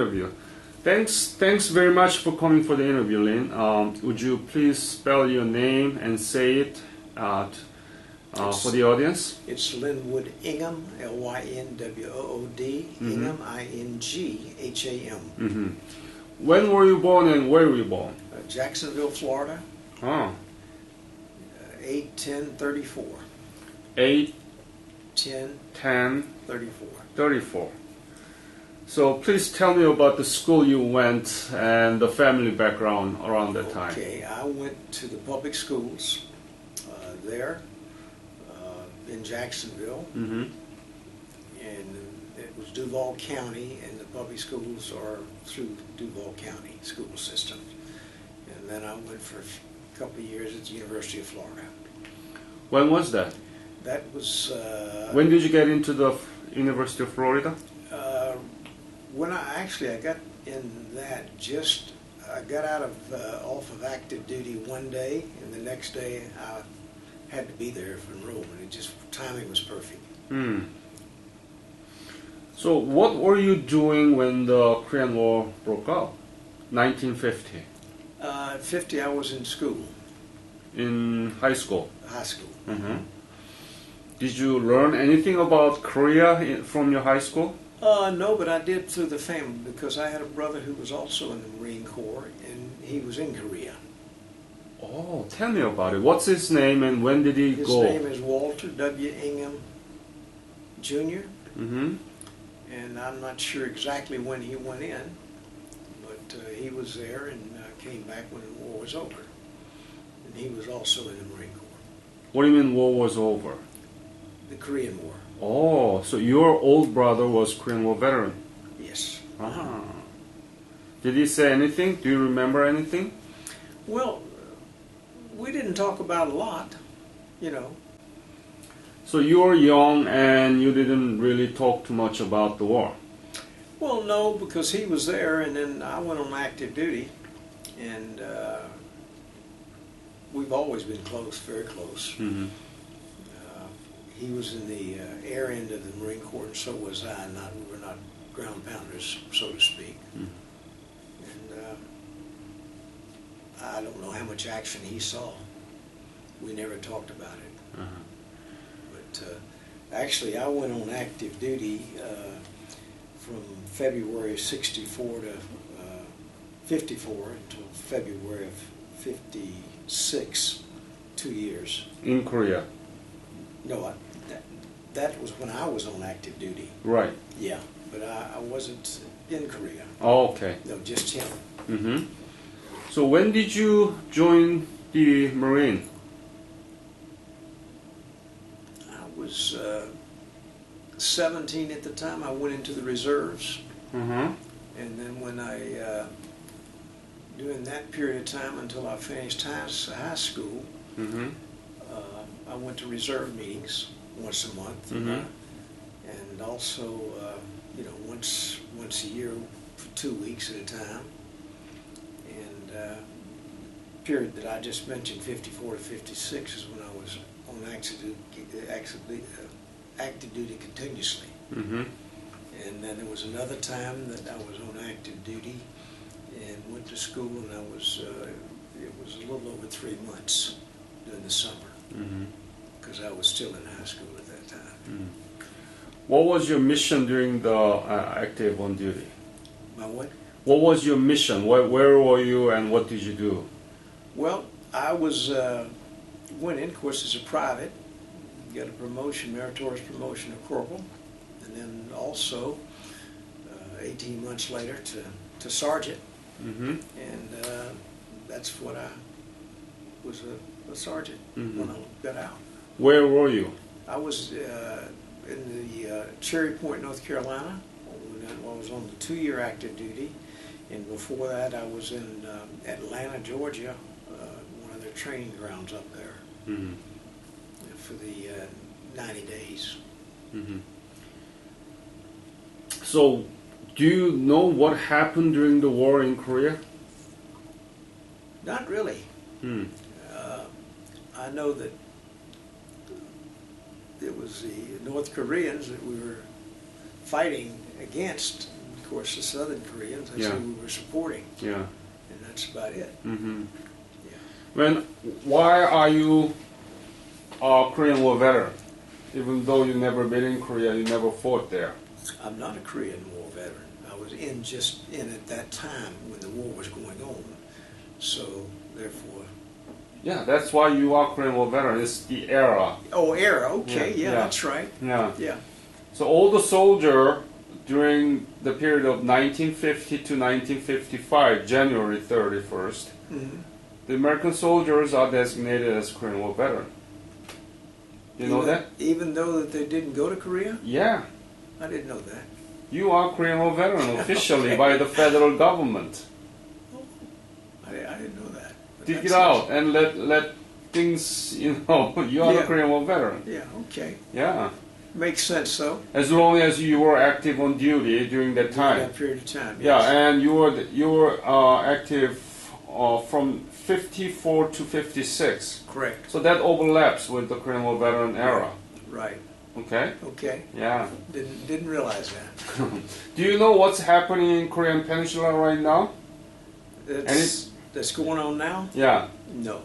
interview. Thanks very much for coming for the interview, Lynn. Would you please spell your name and say it for the audience? It's Lynwood Ingham, Lynwood, Ingham, Ingham. Mm-hmm. When were you born and where were you born? Jacksonville, Florida. Oh. 8/10/34. 8/10/34. 34. So please tell me about the school you went and the family background around that time. Okay, I went to the public schools there in Jacksonville, Mm-hmm. and it was Duval County, and the public schools are through Duval County school system. And then I went for a couple of years at the University of Florida. When was that? That was... when did you get into the University of Florida? When I got in that I got out of off of active duty one day, and the next day I had to be there for enrollment. Timing was perfect. So what were you doing when the Korean War broke out? 1950. At 50 I was in school. In high school? High school. Mm-hmm. Did you learn anything about Korea from your high school? No, but I did through the family, because I had a brother who was also in the Marine Corps, and he was in Korea. Oh, tell me about it. What's his name and when did he go? His name is Walter W. Ingham, Jr. Mm-hmm. And I'm not sure exactly when he went in, but he was there and came back when the war was over. And he was also in the Marine Corps. What do you mean war was over? The Korean War. Oh, so your old brother was Korean War veteran? Yes. Ah. Did he say anything? Do you remember anything? Well, we didn't talk about a lot, you know. So you were young and you didn't really talk too much about the war? Well, no, because he was there, and then I went on active duty, and we've always been close, very close. Mm-hmm. He was in the air end of the Marine Corps, and so was I. We were not ground pounders, so to speak. Mm-hmm. And I don't know how much action he saw. We never talked about it. Uh-huh. But actually, I went on active duty from February of '64 to '54 until February of '56, 2 years. In Korea? No, that was when I was on active duty. Right. Yeah, but I wasn't in Korea. Oh, okay. No, just him. Mm-hmm. So when did you join the Marine? I was 17 at the time. I went into the reserves. Mm-hmm. And then when during that period of time until I finished high school, Mm-hmm. I went to reserve meetings once a month, Mm-hmm. and also, once a year for 2 weeks at a time. And period that I just mentioned, 54 to 56, is when I was on active duty continuously. Mm-hmm. And then there was another time that I was on active duty and went to school, and it was a little over 3 months during the summer, because I was still in high school at that time. Mm-hmm. What was your mission during the active on duty? My what? What was your mission? Where were you and what did you do? Well, I went in, of course, as a private, got a promotion, meritorious promotion of corporal, and then also 18 months later to sergeant. Mm-hmm. And that's what I was a sergeant when I got out. Where were you? I was in the Cherry Point, North Carolina. I was on the 2-year active duty, and before that I was in Atlanta, Georgia, one of their training grounds up there, for the 90 days. Mm-hmm. So, do you know what happened during the war in Korea? Not really. I know that it was the North Koreans that we were fighting against. Of course, the Southern Koreans. That's Yeah. who we were supporting, Yeah. and that's about it. Mm-hmm. Yeah. Why are you a Korean War veteran? Even though you never been in Korea, you never fought there. I'm not a Korean War veteran. I was just in at that time when the war was going on. So, therefore... Yeah, that's why you are Korean War veteran. It's the era. Oh, era. Okay, Yeah, yeah, yeah. that's right. Yeah. Yeah. So all the soldier during the period of 1950 to 1955, January 31st, Mm-hmm. the American soldiers are designated as Korean War veteran. You know that? Even though that they didn't go to Korea? Yeah. I didn't know that. You are Korean War veteran officially Okay. by the federal government. Oh, I didn't know that. But Dig that's it out and let things, you know, you are Yeah. a Korean War veteran. Yeah, okay. Yeah. Makes sense, though. As long as you were active on duty during that During time. that period of time. Yeah, Yes. and you were active from 54 to 56. Correct. So that overlaps with the Korean War veteran era. Right. Okay? Okay. Yeah. Didn't realize that. Do you know what's happening in Korean Peninsula right now? That's going on now? Yeah. No.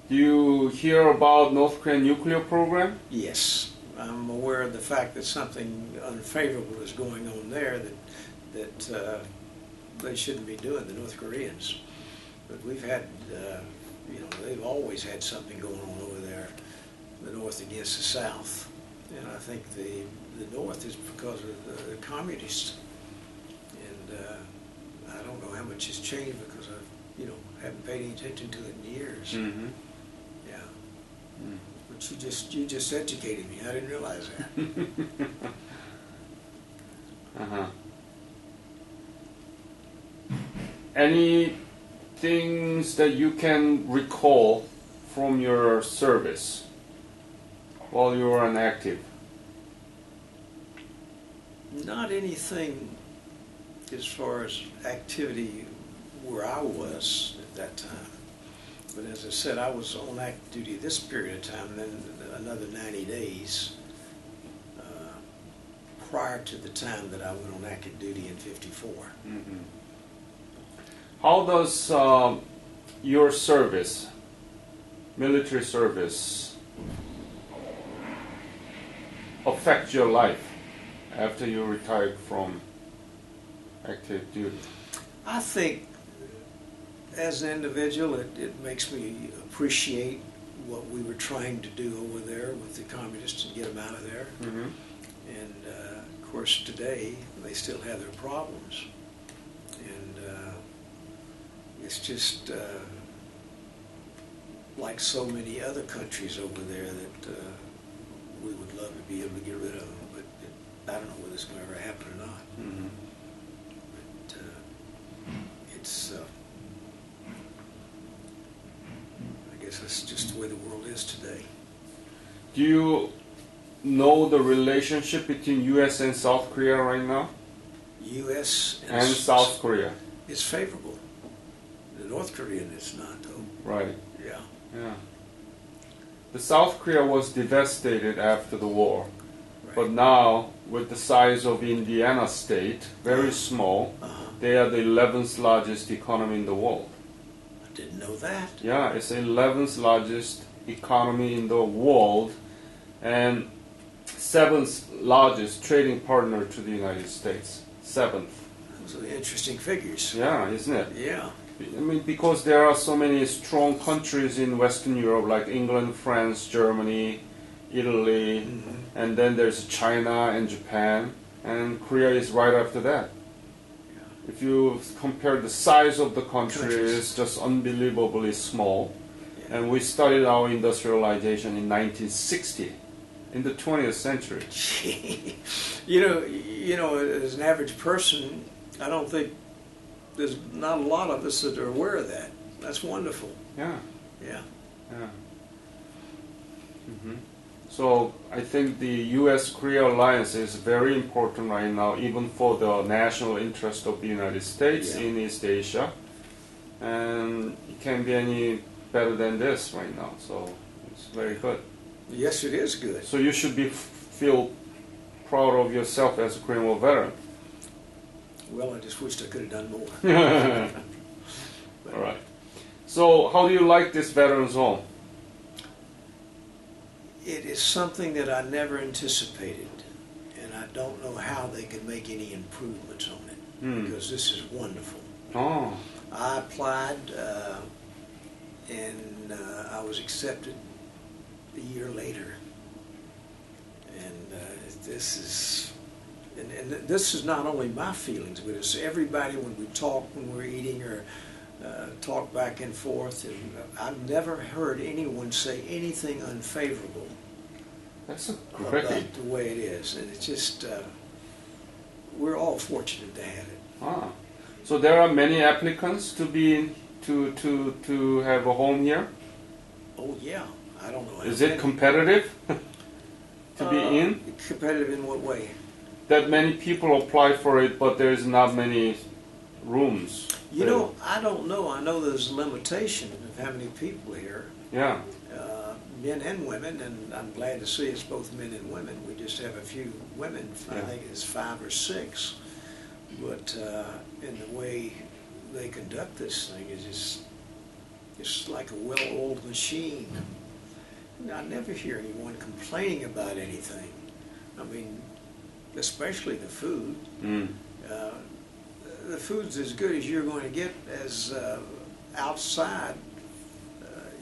Do you hear about North Korean nuclear program? Yes. I'm aware of the fact that something unfavorable is going on there that they shouldn't be doing, the North Koreans. But we've had, they've always had something going on over there, the North against the South. And I think the North is because of the communists. And I don't know how much has changed because I, haven't paid any attention to it in years. Mm-hmm. Yeah. Mm. But you just educated me. I didn't realize that. Uh-huh. Any things that you can recall from your service while you were inactive? Not anything as far as activity where I was at that time. But as I said, I was on active duty this period of time, and then another 90 days prior to the time that I went on active duty in 54. Mm-hmm. How does your service, military service, affect your life after you retired from active duty? I think as an individual, it makes me appreciate what we were trying to do over there with the communists and get them out of there. Mm-hmm. And of course, today they still have their problems, and it's just like so many other countries over there that we would love to be able to get rid of them, but I don't know whether it's going to ever happen or not. Mm-hmm. But it's I guess that's just the way the world is today. Do you know the relationship between U.S. and South Korea right now? U.S. And South Korea. is favorable. The North Korean is not, though. Right. Yeah. Yeah. The South Korea was devastated after the war, Right. but now with the size of Indiana state, very small, they are the 11th largest economy in the world. I didn't know that. Yeah, it's the 11th largest economy in the world and 7th largest trading partner to the United States. 7th. Those are interesting figures. Yeah, isn't it? Yeah. I mean, because there are so many strong countries in Western Europe like England, France, Germany, Italy, Mm-hmm. and then there's China and Japan, and Korea is right after that. Yeah. If you compare the size of the country, Countries. it's just unbelievably small. Yeah. And we started our industrialization in 1960, in the 20th century. you know, as an average person, I don't think there's not a lot of us that are aware of that. That's wonderful. Yeah, Yeah. yeah. Hmm. So I think the U.S.-Korea alliance is very important right now, even for the national interest of the United States Yeah. in East Asia. And it can't be any better than this right now. So it's very good. Yes, it is good. So you should feel proud of yourself as a Korean War veteran. Well, I just wished I could have done more. All right. So, how do you like this Veterans Home? It is something that I never anticipated, and I don't know how they can make any improvements on it, because this is wonderful. Oh. I applied, and I was accepted a year later. And this is, and this is not only my feelings, but it's everybody when we talk, when we're eating, or talk back and forth. And I've never heard anyone say anything unfavorable. That's great. About the way it is, and it's just we're all fortunate to have it. Ah. So there are many applicants to be to have a home here. Oh yeah, I don't know. Is it competitive to be in? Competitive in what way? That many people apply for it, but there's not many rooms. You know, I don't know. I know there's a limitation of how many people here. Yeah. Men and women, and I'm glad to see it's both men and women. We just have a few women. I think it's 5 or 6. But in the way they conduct this thing is just, it's like a well-oiled machine. I never hear anyone complaining about anything. I mean, especially the food. The food's as good as you're going to get as outside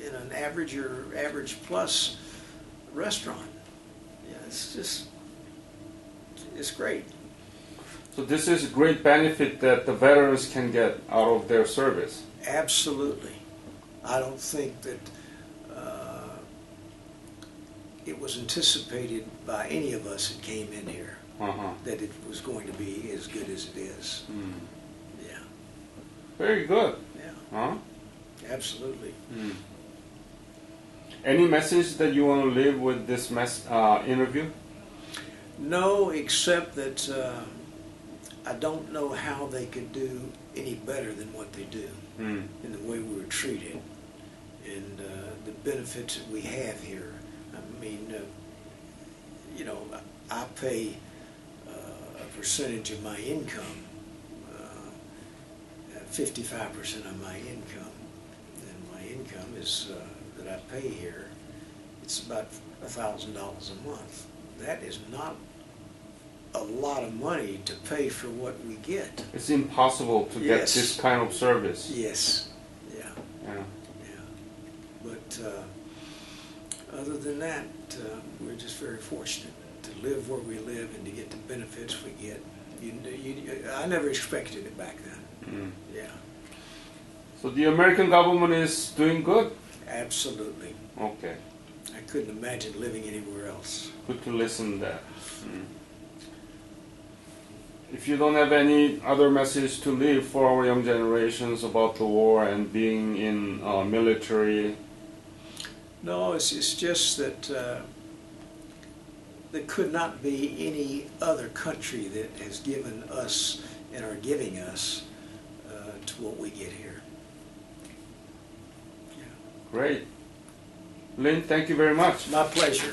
in an average or average plus restaurant. Yeah, it's just, it's great. So this is a great benefit that the veterans can get out of their service. Absolutely. I don't think that it was anticipated by any of us that came in here that it was going to be as good as it is. Yeah. Very good. Yeah. Huh? Absolutely. Any message that you want to leave with this interview? No, except that I don't know how they could do any better than what they do in the way we were treated and the benefits that we have here. I mean, you know, I pay a percentage of my income, 55% of my income, and my income is that I pay here, it's about $1,000 a month. That is not a lot of money to pay for what we get. It's impossible to get this kind of service. Yes. Yeah. Yeah. Yeah. But other than that, we're just very fortunate to live where we live and to get the benefits we get. I never expected it back then. Yeah. So the American government is doing good? Absolutely. Okay. I couldn't imagine living anywhere else. Good to listen to that. If you don't have any other message to leave for our young generations about the war and being in military? No, it's just that there could not be any other country that has given us and are giving us to what we get here. Yeah. Great. Lynn, thank you very much. My pleasure.